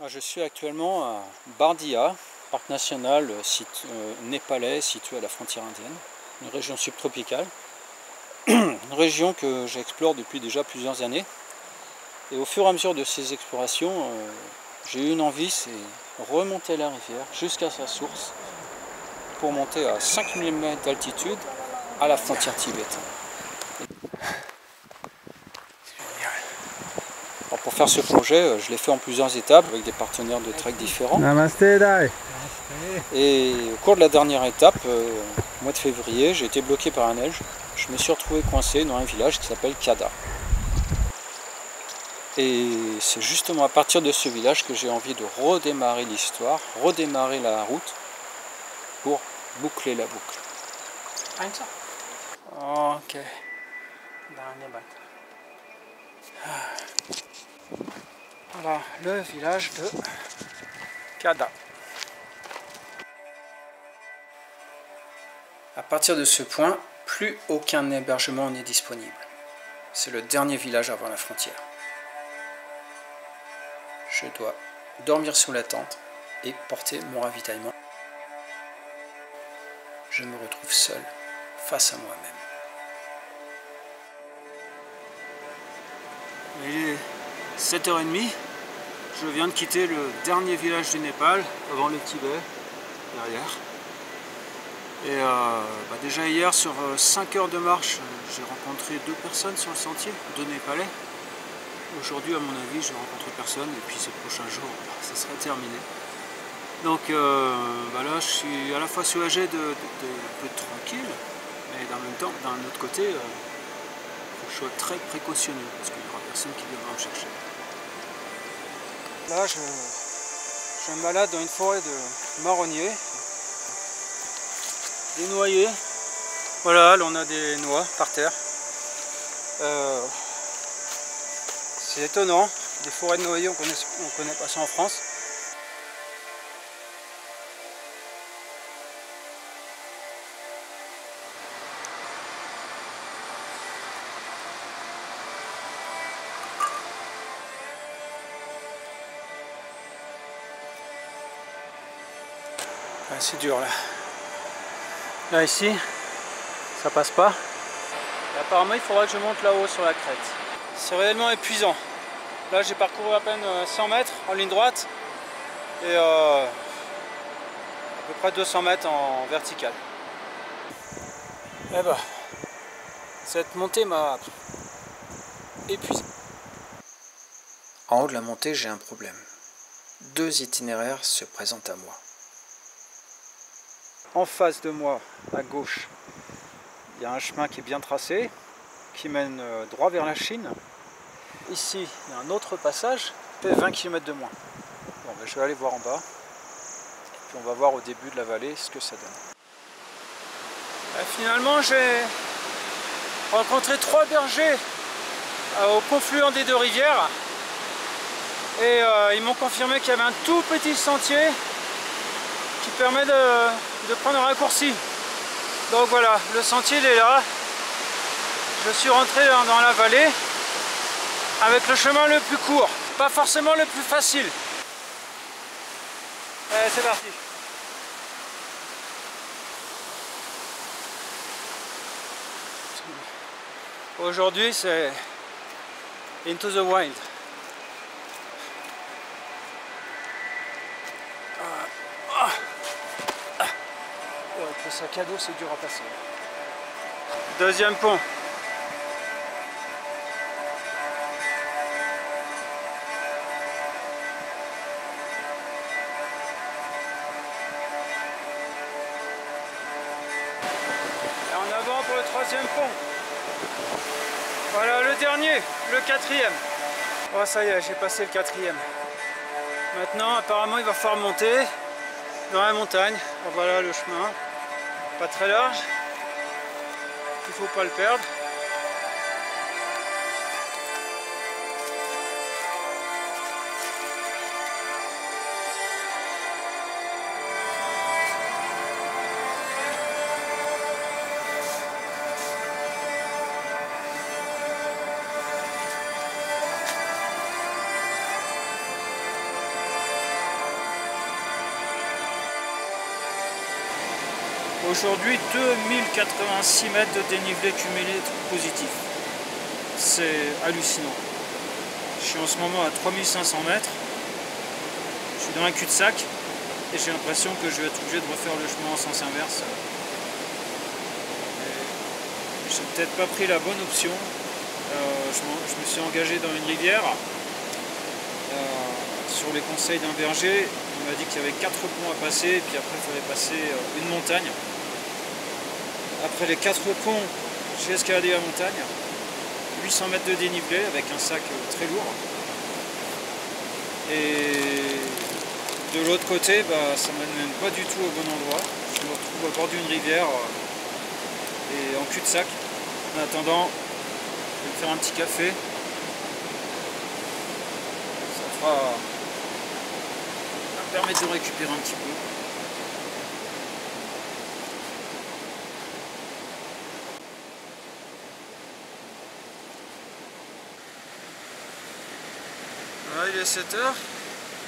Je suis actuellement à Bardia, parc national népalais situé à la frontière indienne, une région subtropicale, une région que j'explore depuis déjà plusieurs années. Et au fur et à mesure de ces explorations, j'ai eu une envie, c'est remonter la rivière jusqu'à sa source pour monter à 5000 mètres d'altitude à la frontière tibétaine. Alors pour faire ce projet, je l'ai fait en plusieurs étapes avec des partenaires de trek différents. Namasté, Dai. Et au cours de la dernière étape, au mois de février, j'ai été bloqué par la neige. Je me suis retrouvé coincé dans un village qui s'appelle Kada. Et c'est justement à partir de ce village que j'ai envie de redémarrer l'histoire, redémarrer la route pour boucler la boucle. Ok. Voilà le village de Kada. À partir de ce point, plus aucun hébergement n'est disponible. C'est le dernier village avant la frontière. Je dois dormir sous la tente et porter mon ravitaillement. Je me retrouve seul face à moi-même. Il est 7h30. Je viens de quitter le dernier village du Népal, avant le Tibet, derrière. Et déjà hier, sur 5 heures de marche, j'ai rencontré 2 personnes sur le sentier, 2 Népalais. Aujourd'hui, à mon avis, je ne rencontre personne, et puis ces prochains jours, ça sera terminé. Donc là, je suis à la fois soulagé d'être tranquille, mais en même temps, d'un autre côté, il faut que je sois très précautionneux, parce qu'il n'y aura personne qui viendra me chercher. Là, je me balade dans une forêt de marronniers, des noyers. Voilà, là on a des noix par terre. C'est étonnant, des forêts de noyers, on connaît pas ça en France. Ouais, c'est dur là. Là ici, ça passe pas. Et apparemment il faudra que je monte là-haut sur la crête. C'est réellement épuisant. Là j'ai parcouru à peine 100 mètres en ligne droite et à peu près 200 mètres en vertical. Eh ben, cette montée m'a épuisé. En haut de la montée, j'ai un problème. 2 itinéraires se présentent à moi. En face de moi, à gauche, il y a un chemin qui est bien tracé, qui mène droit vers la Chine. Ici, il y a un autre passage, qui fait 20 km de moins. Bon, ben, je vais aller voir en bas, et puis on va voir au début de la vallée ce que ça donne. Finalement, j'ai rencontré 3 bergers au confluent des 2 rivières, et ils m'ont confirmé qu'il y avait un tout petit sentier qui permet de prendre un raccourci. Donc voilà, le sentier il est là. Je suis rentré dans la vallée avec le chemin le plus court, pas forcément le plus facile. Allez, c'est parti. Aujourd'hui c'est Into the Wild. Avec le sac à dos c'est dur à passer. Deuxième pont. Et en avant pour le 3e pont. Voilà le dernier, le 4e. Oh ça y est, j'ai passé le 4e. Maintenant apparemment il va falloir monter dans la montagne. Oh, voilà le chemin. Pas très large. Il faut pas le perdre. Aujourd'hui 2086 mètres de dénivelé cumulé positif. C'est hallucinant. Je suis en ce moment à 3500 mètres. Je suis dans un cul-de-sac et j'ai l'impression que je vais être obligé de refaire le chemin en sens inverse. J'ai peut-être pas pris la bonne option. Je me suis engagé dans une rivière. Sur les conseils d'un berger, on m'a dit qu'il y avait 4 ponts à passer, et puis après il fallait passer une montagne. Après les 4 ponts, j'ai escaladé la montagne, 800 mètres de dénivelé avec un sac très lourd. Et de l'autre côté, ça ne m'amène pas du tout au bon endroit. Je me retrouve au bord d'une rivière et en cul-de-sac. En attendant, je vais me faire un petit café. Ça va me permettre de récupérer un petit peu. Voilà, il est 7 h.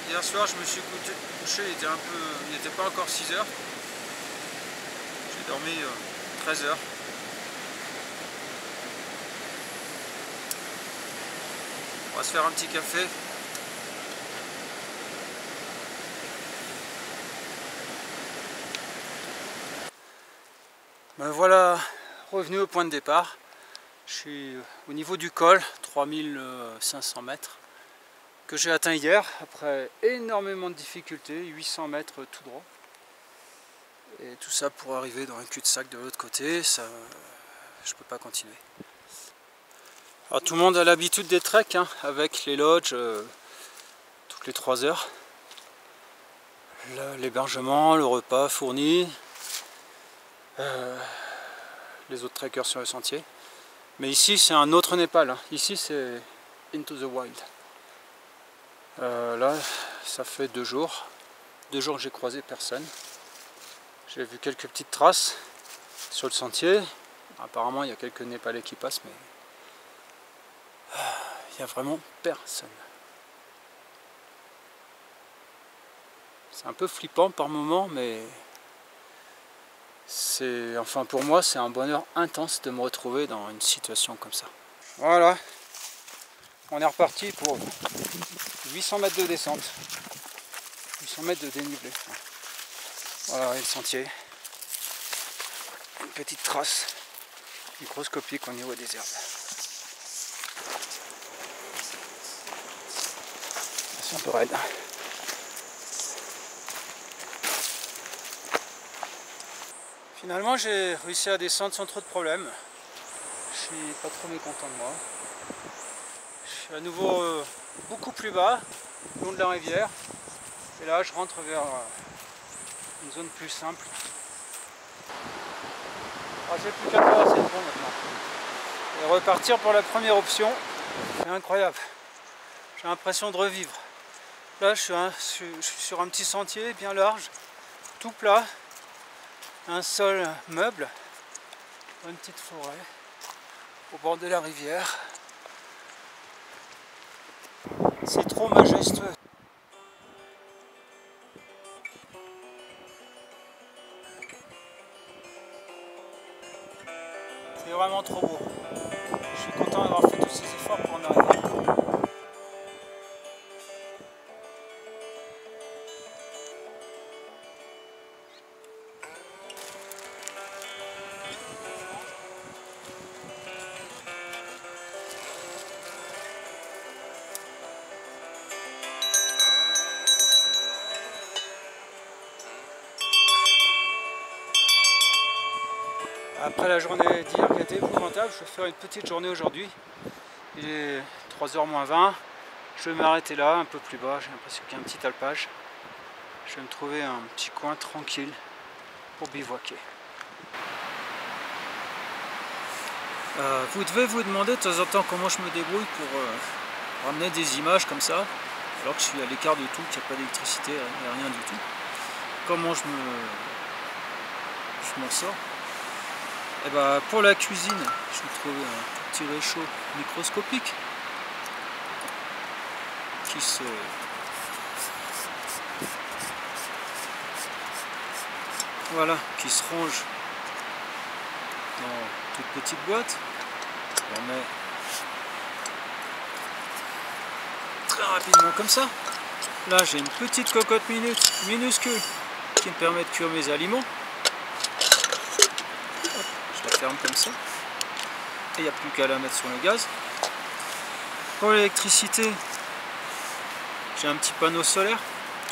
Hier soir je me suis couché, il n'était pas encore 6 h. J'ai dormi 13 h. On va se faire un petit café. Ben voilà, revenu au point de départ. Je suis au niveau du col, 3500 mètres, que j'ai atteint hier, après énormément de difficultés, 800 mètres tout droit. Et tout ça pour arriver dans un cul-de-sac de l'autre côté, ça, je peux pas continuer. Alors tout le monde a l'habitude des treks, hein, avec les lodges toutes les 3 heures. L'hébergement, le repas fourni. Les autres trekkers sur le sentier. Mais ici c'est un autre Népal, hein. Ici c'est Into the Wild. Là ça fait 2 jours. 2 jours que j'ai croisé personne. J'ai vu quelques petites traces sur le sentier. Apparemment il y a quelques Népalais qui passent, mais il n'y a vraiment personne. C'est un peu flippant par moment, mais enfin pour moi c'est un bonheur intense de me retrouver dans une situation comme ça. Voilà, on est reparti pour 800 mètres de descente, 800 mètres de dénivelé. Voilà le sentier, une petite trace microscopique au niveau des herbes. C'est un peu raide. Finalement j'ai réussi à descendre sans trop de problèmes. Je suis pas trop mécontent de moi. Je suis à nouveau beaucoup plus bas, le long de la rivière. Et là je rentre vers une zone plus simple. J'ai plus qu'à traverser le pont maintenant. Et repartir pour la première option. C'est incroyable. J'ai l'impression de revivre. Là je suis sur un petit sentier bien large, tout plat. Un sol meuble, une petite forêt au bord de la rivière. C'est trop majestueux. C'est vraiment trop beau. Je suis content d'avoir fait tous ces efforts pour en arriver. Après la journée d'hier qui a été épouvantable, je vais faire une petite journée aujourd'hui. Il est 3h moins 20. Je vais m'arrêter là, un peu plus bas. J'ai l'impression qu'il y a un petit alpage. Je vais me trouver un petit coin tranquille pour bivouaquer. Vous devez vous demander de temps en temps comment je me débrouille pour ramener des images comme ça, alors que je suis à l'écart de tout, qu'il n'y a pas d'électricité, rien du tout. Comment je m'en sors? Et pour la cuisine, je vais trouver un petit réchaud microscopique qui voilà, qui se range dans toute petite boîte. On met très rapidement comme ça. Là j'ai une petite cocotte minuscule qui me permet de cuire mes aliments. Hop, je la ferme comme ça. Et il n'y a plus qu'à la mettre sur le gaz. Pour l'électricité, j'ai un petit panneau solaire,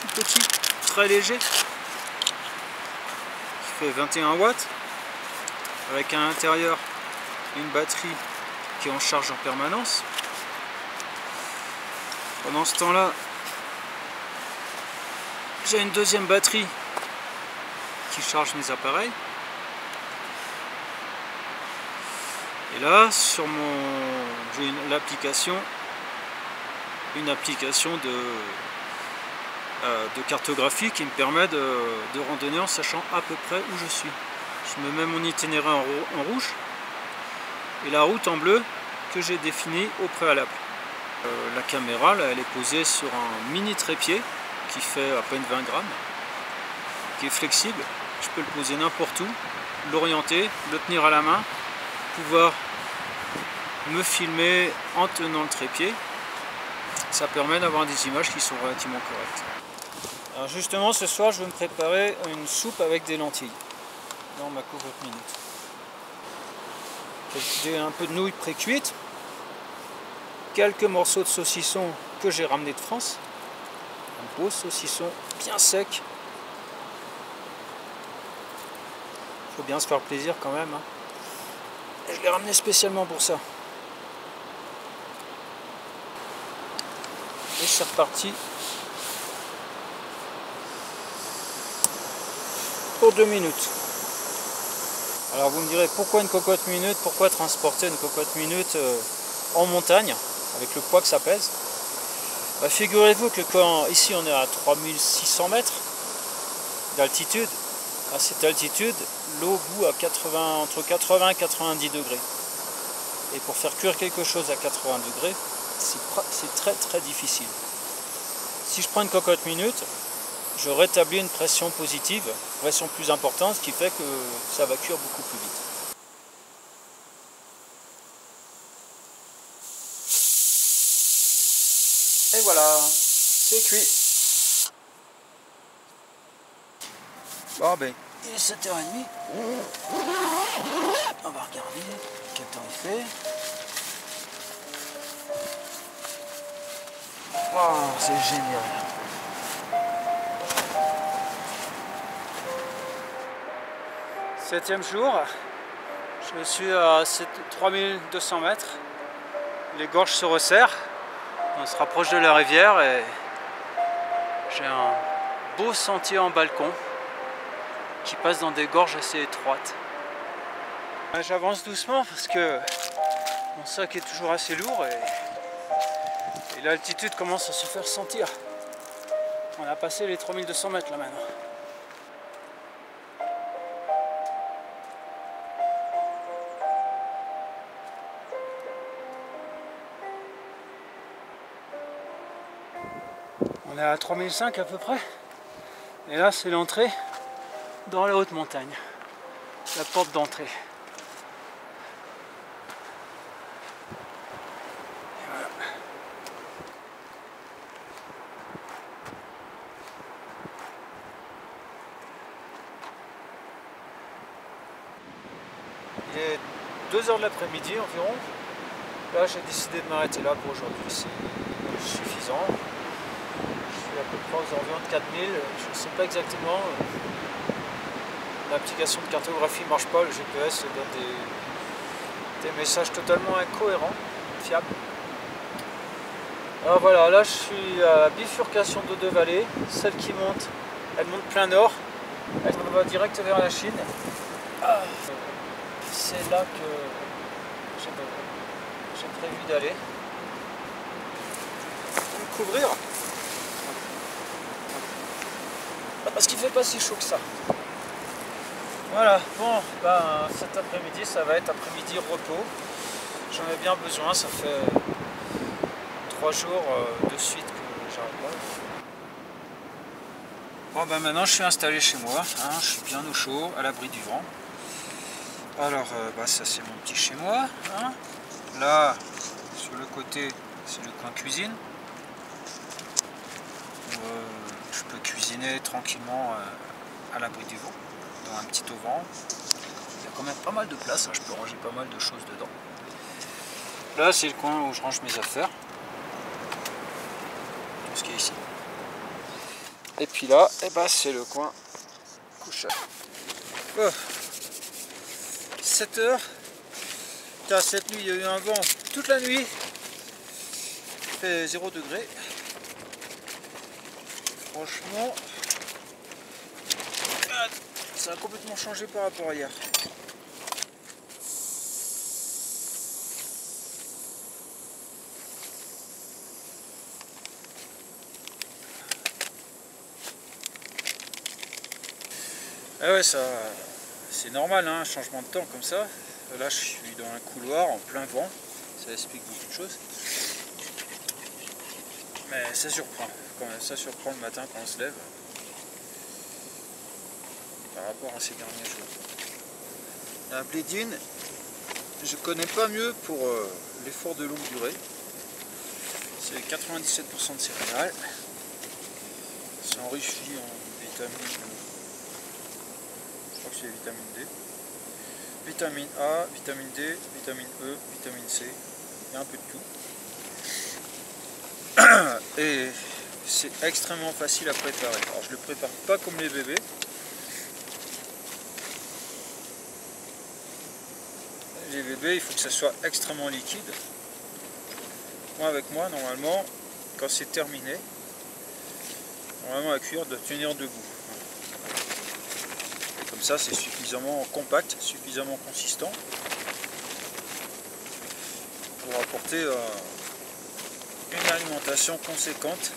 tout petit, très léger, qui fait 21 watts, avec à l'intérieur une batterie qui est en charge en permanence. Pendant ce temps-là, j'ai une deuxième batterie qui charge mes appareils. Et là, sur j'ai une application de cartographie qui me permet de randonner en sachant à peu près où je suis. Je me mets mon itinéraire en rouge et la route en bleu que j'ai définie au préalable. La caméra, là, elle est posée sur un mini trépied qui fait à peine 20 grammes, qui est flexible. Je peux le poser n'importe où, l'orienter, le tenir à la main, pouvoir me filmer en tenant le trépied. Ça permet d'avoir des images qui sont relativement correctes. Alors justement, ce soir, je vais me préparer une soupe avec des lentilles dans ma cocotte minute. J'ai un peu de nouilles pré-cuites, quelques morceaux de saucisson que j'ai ramené de France, un beau saucisson bien sec. Il faut bien se faire plaisir quand même, hein. Et je l'ai ramené spécialement pour ça. Et c'est reparti pour 2 minutes. Alors vous me direz pourquoi une cocotte minute, pourquoi transporter une cocotte minute en montagne avec le poids que ça pèse. Bah, figurez-vous que quand ici on est à 3600 mètres d'altitude, à cette altitude l'eau bout à entre 80 et 90 degrés. Et pour faire cuire quelque chose à 80 degrés, c'est très très difficile. Si je prends une cocotte minute, je rétablis une pression positive, une pression plus importante, ce qui fait que ça va cuire beaucoup plus vite. Et voilà, c'est cuit. Bon ben, il est 7h30. On va regarder quel temps il fait. Oh, c'est génial. Septième jour, je suis à 3200 mètres. Les gorges se resserrent. On se rapproche de la rivière et j'ai un beau sentier en balcon qui passe dans des gorges assez étroites. J'avance doucement parce que mon sac est toujours assez lourd et l'altitude commence à se faire sentir. On a passé les 3200 mètres là maintenant. On est à 3005 à peu près. Et là c'est l'entrée dans la haute montagne. La porte d'entrée. Voilà. Il est 2h de l'après-midi environ. Là j'ai décidé de m'arrêter là pour aujourd'hui. C'est suffisant. À peu près aux environs de 4000, je ne sais pas exactement. L'application de cartographie ne marche pas, le GPS donne des messages totalement incohérents, fiables. Alors voilà, là je suis à la bifurcation de deux vallées. Celle qui monte, elle monte plein nord, elle va direct vers la Chine. C'est là que j'ai prévu d'aller. Me couvrir. Parce qu'il ne fait pas si chaud que ça. Voilà, bon, ben, cet après-midi, ça va être après-midi repos. J'en ai bien besoin, ça fait 3 jours de suite que j'arrête pas. Bon ben maintenant je suis installé chez moi, hein, je suis bien au chaud, à l'abri du vent. Alors ça c'est mon petit chez moi. Hein. Là, sur le côté, c'est le coin cuisine. Où, je peux cuisiner tranquillement à l'abri du vent, dans un petit auvent. Il y a quand même pas mal de place, hein, je peux ranger pas mal de choses dedans. Là c'est le coin où je range mes affaires. Tout ce qui est ici. Et puis là, c'est le coin couchage. Oh. 7 heures. Putain, cette nuit il y a eu un vent toute la nuit. Il fait 0 degré. Franchement, ça a complètement changé par rapport à hier. Ah ouais, ça, c'est normal, hein, un changement de temps comme ça. Là, je suis dans un couloir en plein vent. Ça explique beaucoup de choses. Mais ça surprend. Quand même, ça surprend le matin quand on se lève. Par rapport à ces derniers jours. La blédine, je connais pas mieux pour l'effort de longue durée. C'est 97% de céréales. C'est enrichi en vitamines. Je crois que c'est vitamine D. Vitamine A, vitamine D, vitamine E, vitamine C. Il y a un peu de tout. Et c'est extrêmement facile à préparer. Alors je ne le prépare pas comme les bébés. Les bébés, il faut que ça soit extrêmement liquide. Moi, avec moi, normalement, quand c'est terminé, normalement la cuillère doit tenir debout. Et comme ça, c'est suffisamment compact, suffisamment consistant pour apporter une alimentation conséquente.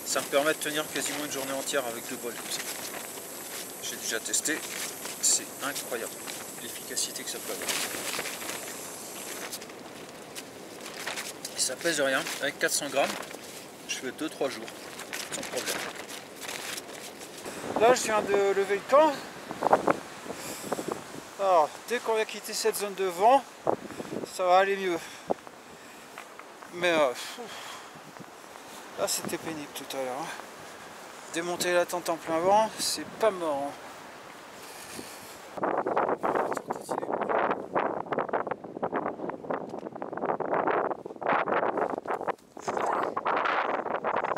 Ça me permet de tenir quasiment une journée entière avec 2 bols comme ça. J'ai déjà testé, c'est incroyable l'efficacité que ça peut avoir. Et ça pèse rien, avec 400 grammes, je fais 2-3 jours, sans problème. Là je viens de lever le camp. Alors dès qu'on va quitter cette zone de vent, ça va aller mieux. Mais là c'était pénible tout à l'heure. Hein. Démonter la tente en plein vent, c'est pas marrant.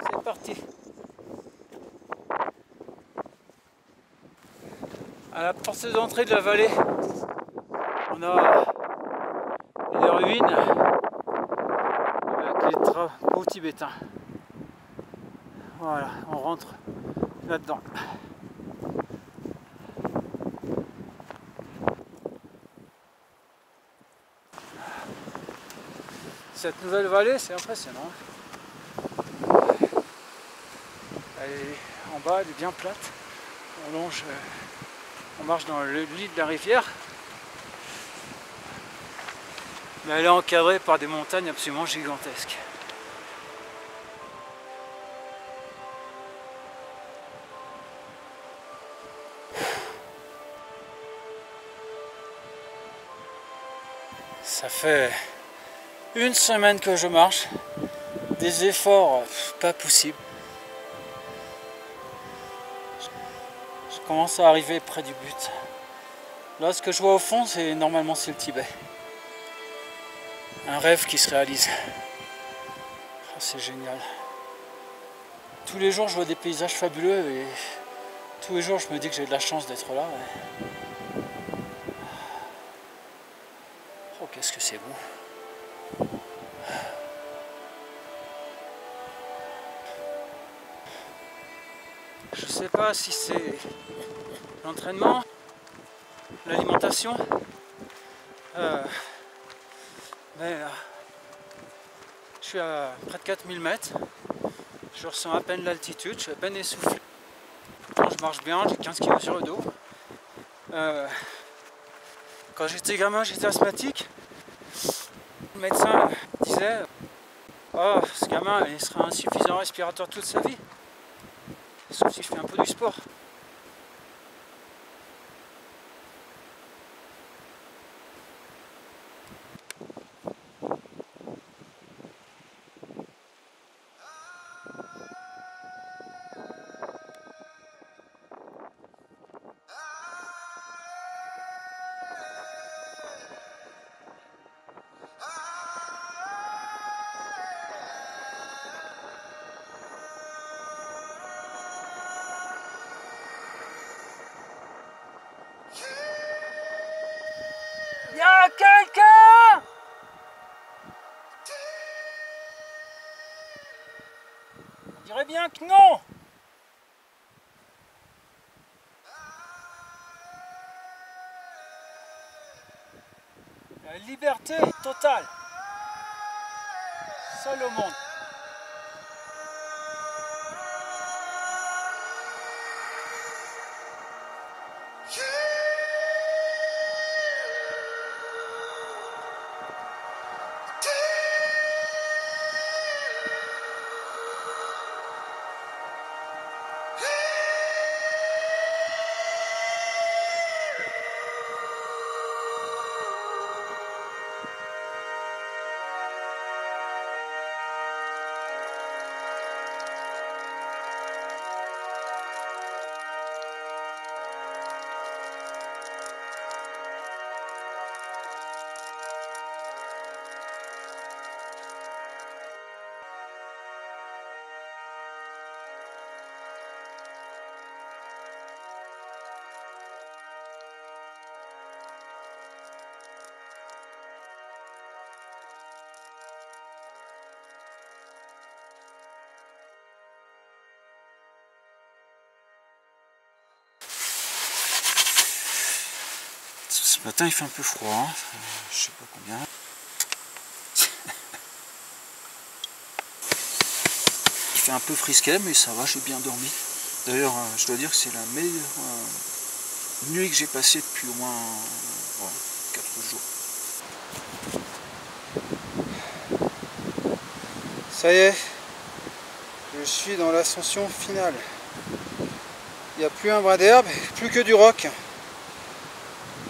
C'est parti. À la porte d'entrée de la vallée, on a les ruines avec les travaux tibétains. Voilà, on rentre là-dedans. Cette nouvelle vallée, c'est impressionnant. Elle est en bas, elle est bien plate. On longe, on marche dans le lit de la rivière. Mais elle est encadrée par des montagnes absolument gigantesques. Ça fait une semaine que je marche, des efforts pas possibles. Je commence à arriver près du but. Là, ce que je vois au fond, c'est normalement c'est le Tibet. Un rêve qui se réalise. Oh, c'est génial. Tous les jours, je vois des paysages fabuleux et tous les jours, je me dis que j'ai de la chance d'être là. Oh, qu'est-ce que c'est beau. Je sais pas si c'est l'entraînement, l'alimentation, mais je suis à près de 4000 mètres, je ressens à peine l'altitude, je suis à peine essoufflé. Quand je marche bien, j'ai 15 kg sur le dos. Quand j'étais gamin, j'étais asthmatique. Le médecin disait « Oh, ce gamin, il sera insuffisant respiratoire toute sa vie. » Sauf si je fais un peu faut du sport. Y a quelqu'un? On dirait bien que non. La liberté totale. Seul au monde. Ce matin il fait un peu froid, hein. Je sais pas combien. Il fait un peu frisquet mais ça va, j'ai bien dormi. D'ailleurs je dois dire que c'est la meilleure nuit que j'ai passée depuis au moins 4 jours. Ça y est, je suis dans l'ascension finale. Il n'y a plus un brin d'herbe, plus que du roc.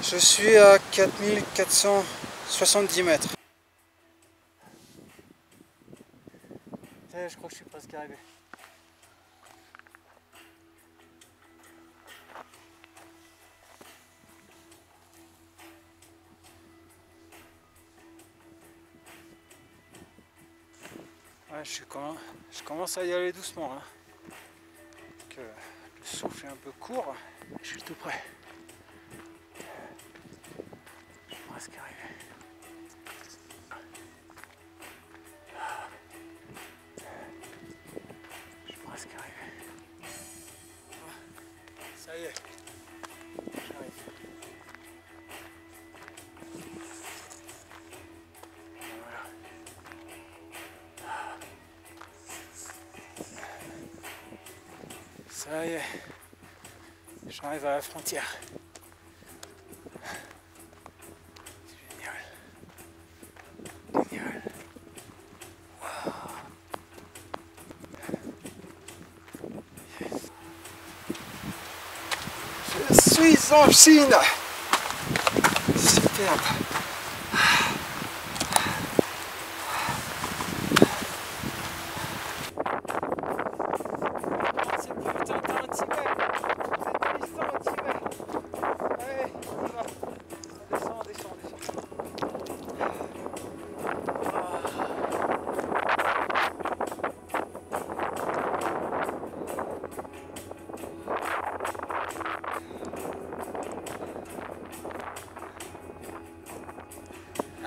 Je suis à 4470 mètres. Je crois que je suis presque arrivé. Ouais, je commence à y aller doucement. Hein. Donc, le souffle est un peu court. Je suis tout près. Je suis presque arrivé. Je suis presque arrivé. Ça y est. J'arrive. Ça y est, j'arrive à la frontière. Génial. Génial. Wow. Yes. Je suis en Chine. Superbe.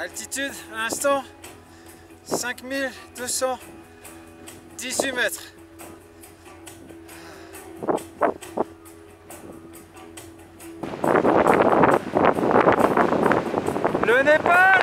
Altitude à l'instant 5218 mètres. Le Népal!